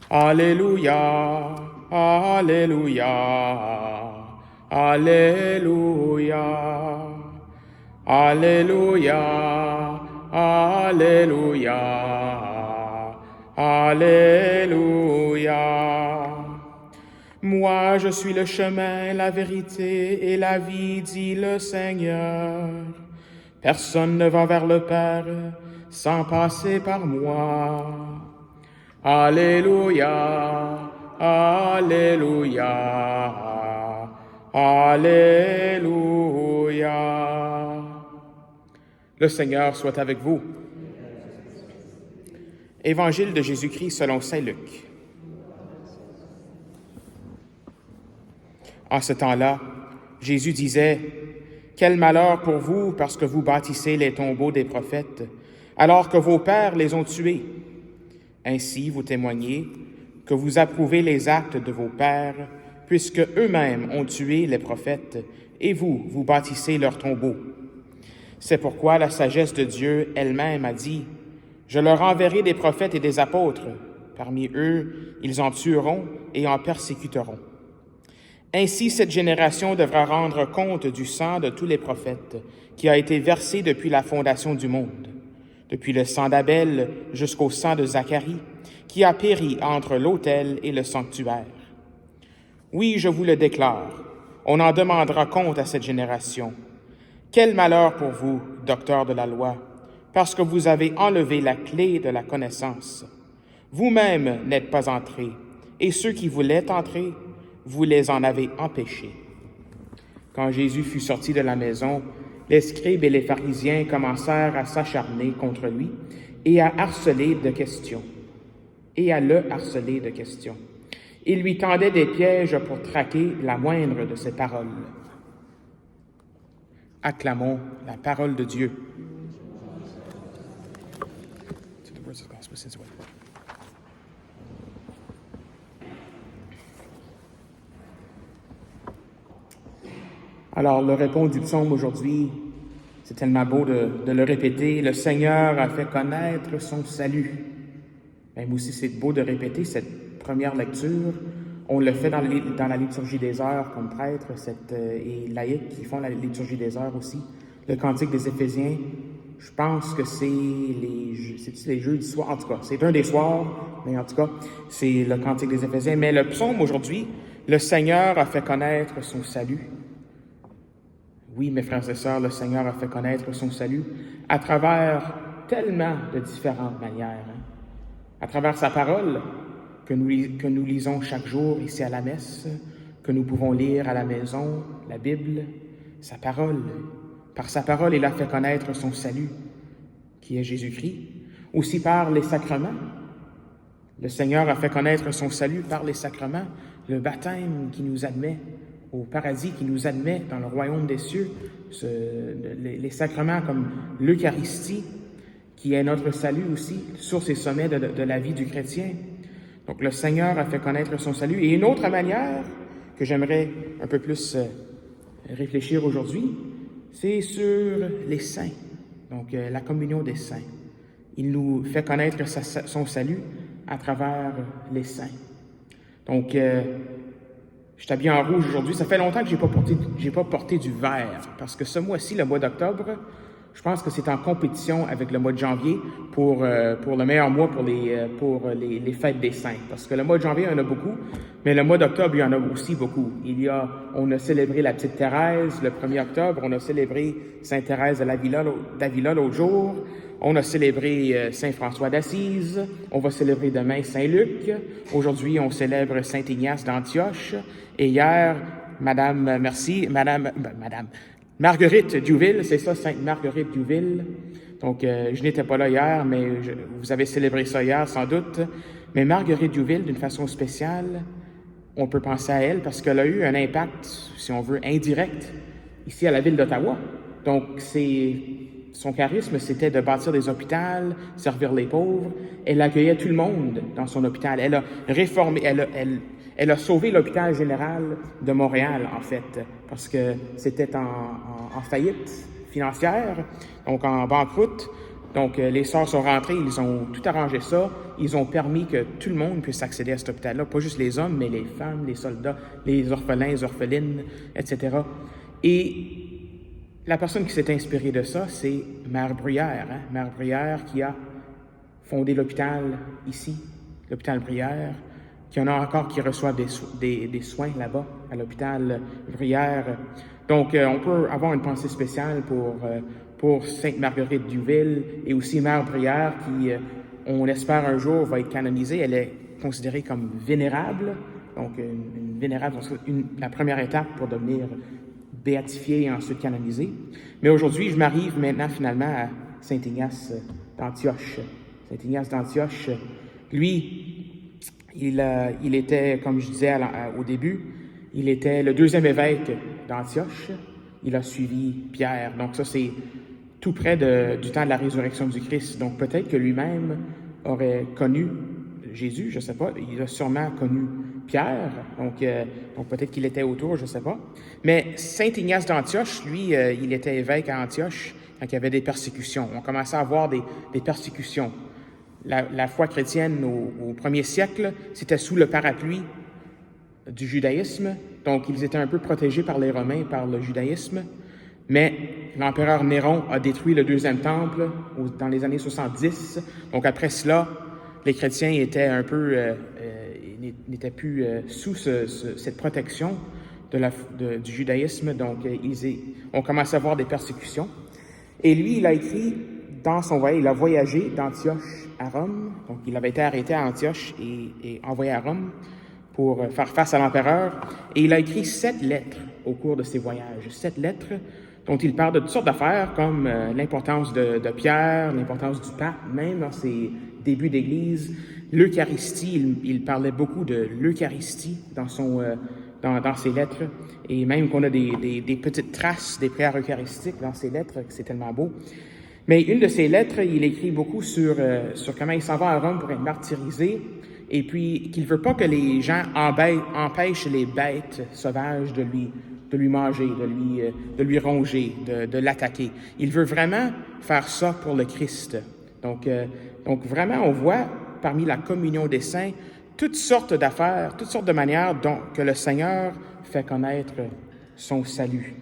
Alléluia, Alléluia, Alléluia, Alléluia, Alléluia, Alléluia. Moi, je suis le chemin, la vérité et la vie, dit le Seigneur. Personne ne va vers le Père sans passer par moi. Alléluia, Alléluia, Alléluia. Le Seigneur soit avec vous. Évangile de Jésus-Christ selon saint Luc. En ce temps-là, Jésus disait, « Quel malheur pour vous parce que vous bâtissez les tombeaux des prophètes, alors que vos pères les ont tués. Ainsi, vous témoignez que vous approuvez les actes de vos pères, puisque eux-mêmes ont tué les prophètes, et vous bâtissez leurs tombeaux. C'est pourquoi la sagesse de Dieu elle-même a dit, « Je leur enverrai des prophètes et des apôtres. Parmi eux, ils en tueront et en persécuteront. Ainsi, cette génération devra rendre compte du sang de tous les prophètes qui a été versé depuis la fondation du monde, depuis le sang d'Abel jusqu'au sang de Zacharie, qui a péri entre l'autel et le sanctuaire. Oui, je vous le déclare, on en demandera compte à cette génération. Quel malheur pour vous, docteurs de la loi, parce que vous avez enlevé la clé de la connaissance. Vous-même n'êtes pas entrés, et ceux qui voulaient entrer, vous les en avez empêchés. » Quand Jésus fut sorti de la maison, les scribes et les pharisiens commencèrent à s'acharner contre lui et à le harceler de questions. Ils lui tendaient des pièges pour traquer la moindre de ses paroles. Acclamons la parole de Dieu. Alors, le répond du psaume aujourd'hui, c'est tellement beau de le répéter. Le Seigneur a fait connaître son salut. Même aussi, c'est beau de répéter cette première lecture. On le fait dans la liturgie des heures comme prêtre et laïcs qui font la liturgie des heures aussi. Le cantique des Éphésiens, je pense que c'est les jeudis soirs, en tout cas, c'est un des soirs, mais en tout cas, c'est le cantique des Éphésiens. Mais le psaume aujourd'hui, le Seigneur a fait connaître son salut. Oui, mes frères et sœurs, le Seigneur a fait connaître son salut à travers tellement de différentes manières. À travers sa parole que nous lisons chaque jour ici à la messe, que nous pouvons lire à la maison, la Bible, sa parole. Par sa parole, il a fait connaître son salut, qui est Jésus-Christ. Aussi par les sacrements. Le Seigneur a fait connaître son salut par les sacrements, le baptême qui nous admet au paradis, qui nous admet dans le royaume des cieux, les sacrements comme l'Eucharistie, qui est notre salut aussi, source et sommet de la vie du chrétien. Donc le Seigneur a fait connaître son salut. Et une autre manière que j'aimerais un peu plus réfléchir aujourd'hui, c'est sur les saints, donc la communion des saints. Il nous fait connaître son salut à travers les saints. Donc, je suis habillé en rouge aujourd'hui. Ça fait longtemps que j'ai pas porté du vert parce que ce mois-ci, le mois d'octobre, je pense que c'est en compétition avec le mois de janvier pour le meilleur mois pour les fêtes des saints. Parce que le mois de janvier, il y en a beaucoup, mais le mois d'octobre, il y en a aussi beaucoup. On a célébré la petite Thérèse le 1er octobre, on a célébré Sainte Thérèse d'Avila l'autre jour, on a célébré Saint François d'Assise, on va célébrer demain Saint Luc, aujourd'hui on célèbre Saint Ignace d'Antioche, et hier, Madame Marguerite Diouville, c'est ça, Sainte Marguerite Diouville. Donc, je n'étais pas là hier, mais vous avez célébré ça hier, sans doute. Mais Marguerite Diouville, d'une façon spéciale, on peut penser à elle parce qu'elle a eu un impact, si on veut, indirect, ici à la ville d'Ottawa. Donc, son charisme, c'était de bâtir des hôpitaux, servir les pauvres. Elle accueillait tout le monde dans son hôpital. Elle a réformé, elle a sauvé l'hôpital général de Montréal, en fait, parce que c'était en faillite financière, donc en banqueroute. Donc, les sœurs sont rentrées, ils ont tout arrangé ça. Ils ont permis que tout le monde puisse accéder à cet hôpital-là. Pas juste les hommes, mais les femmes, les soldats, les orphelins, les orphelines, etc. Et la personne qui s'est inspirée de ça, c'est Mère Bruyère. Mère Bruyère qui a fondé l'hôpital ici, l'hôpital Bruyère, qu'il y en a encore qui reçoivent des soins là-bas, à l'hôpital Bruyère. Donc, on peut avoir une pensée spéciale pour Sainte Marguerite Duville et aussi Mère Bruyère qui, on l'espère un jour, va être canonisée. Elle est considérée comme vénérable, donc une vénérable, la première étape pour devenir béatifiée et ensuite canonisée. Mais aujourd'hui, je m'arrive maintenant finalement à Saint Ignace d'Antioche. Saint Ignace d'Antioche, lui, il était, comme je disais au début, il était le deuxième évêque d'Antioche. Il a suivi Pierre. Donc ça, c'est tout près du temps de la résurrection du Christ. Donc peut-être que lui-même aurait connu Jésus, je ne sais pas. Il a sûrement connu Pierre. Donc peut-être qu'il était autour, je ne sais pas. Mais Saint Ignace d'Antioche, lui, il était évêque à Antioche quand il y avait des persécutions. On commençait à avoir des persécutions. La foi chrétienne au premier siècle, c'était sous le parapluie du judaïsme. Donc, ils étaient un peu protégés par les Romains, par le judaïsme. Mais l'empereur Néron a détruit le deuxième temple dans les années 70. Donc, après cela, les chrétiens étaient un peu, n'étaient plus sous cette protection du judaïsme. Donc, on commençait à avoir des persécutions. Et lui, il a écrit dans son voyage, il a voyagé d'Antioche à Rome. Donc, il avait été arrêté à Antioche et envoyé à Rome pour faire face à l'empereur. Et il a écrit 7 lettres au cours de ses voyages. 7 lettres dont il parle de toutes sortes d'affaires, comme l'importance de Pierre, l'importance du pape, même dans ses débuts d'Église. L'Eucharistie, il parlait beaucoup de l'Eucharistie dans ses lettres. Et même qu'on a des petites traces des prières eucharistiques dans ses lettres, que c'est tellement beau. Mais une de ses lettres, il écrit beaucoup sur comment il s'en va à Rome pour être martyrisé, et puis qu'il ne veut pas que les gens empêchent les bêtes sauvages de lui manger, de lui ronger, de l'attaquer. Il veut vraiment faire ça pour le Christ. Donc vraiment, on voit parmi la communion des saints toutes sortes d'affaires, toutes sortes de manières dont que le Seigneur fait connaître son salut.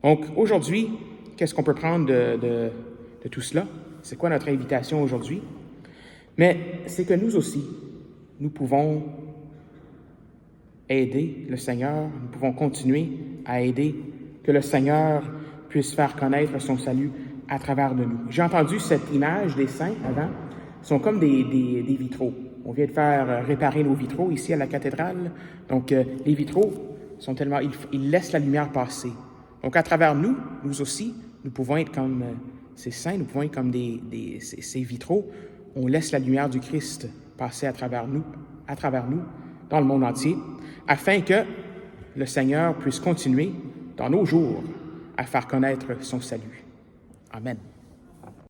Donc aujourd'hui, qu'est-ce qu'on peut prendre de tout cela? C'est quoi notre invitation aujourd'hui? Mais c'est que nous aussi, nous pouvons aider le Seigneur, nous pouvons continuer à aider que le Seigneur puisse faire connaître son salut à travers de nous. J'ai entendu cette image des saints avant, ils sont comme des vitraux. On vient de faire réparer nos vitraux ici à la cathédrale. Donc les vitraux sont tellement, ils laissent la lumière passer. Donc à travers nous aussi, nous pouvons être comme ces saints, nous pouvons être comme ces vitraux. On laisse la lumière du Christ passer à travers nous, dans le monde entier, afin que le Seigneur puisse continuer dans nos jours à faire connaître son salut. Amen.